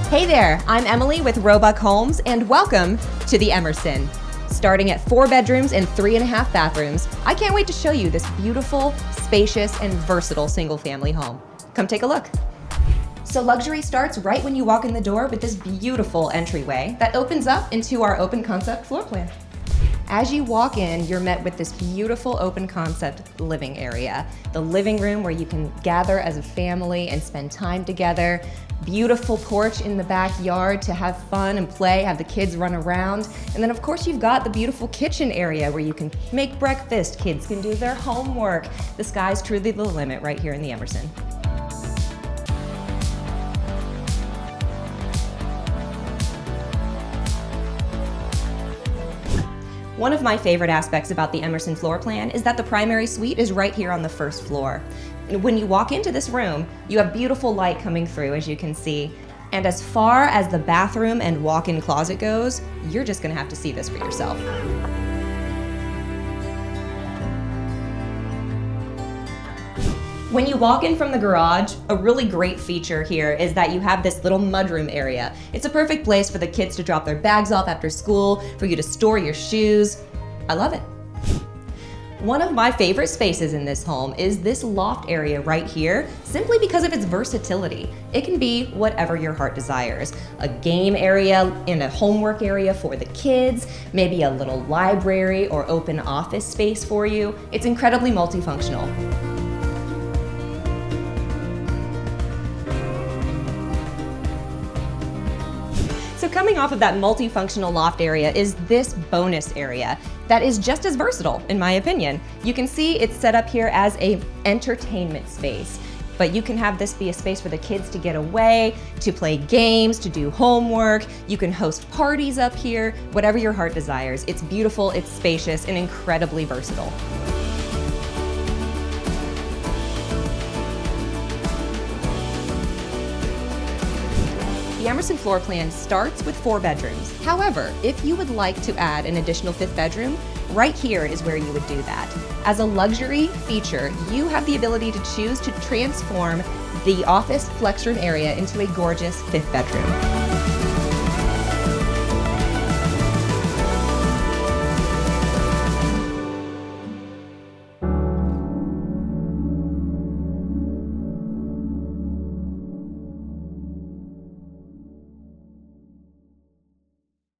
Hey there, I'm Emily with Robuck Homes, and welcome to the Emerson. Starting at 4 bedrooms and 3.5 bathrooms, I can't wait to show you this beautiful, spacious, and versatile single-family home. Come take a look. So luxury starts right when you walk in the door with this beautiful entryway that opens up into our open concept floor plan. As you walk in, you're met with this beautiful open concept living area. The living room where you can gather as a family and spend time together. Beautiful porch in the backyard to have fun and play, have the kids run around. And then of course you've got the beautiful kitchen area where you can make breakfast, kids can do their homework. The sky's truly the limit right here in the Emerson. One of my favorite aspects about the Emerson floor plan is that the primary suite is right here on the first floor. When you walk into this room, you have beautiful light coming through, as you can see. And as far as the bathroom and walk-in closet goes, you're just gonna have to see this for yourself. When you walk in from the garage, a really great feature here is that you have this little mudroom area. It's a perfect place for the kids to drop their bags off after school, for you to store your shoes. I love it. One of my favorite spaces in this home is this loft area right here, simply because of its versatility. It can be whatever your heart desires. A game area and a homework area for the kids, maybe a little library or open office space for you. It's incredibly multifunctional. So coming off of that multifunctional loft area is this bonus area that is just as versatile, in my opinion. You can see it's set up here as an entertainment space, but you can have this be a space for the kids to get away, to play games, to do homework. You can host parties up here, whatever your heart desires. It's beautiful, it's spacious, and incredibly versatile. The Emerson floor plan starts with 4 bedrooms. However, if you would like to add an additional 5th bedroom, right here is where you would do that. As a luxury feature, you have the ability to choose to transform the office flex room area into a gorgeous 5th bedroom.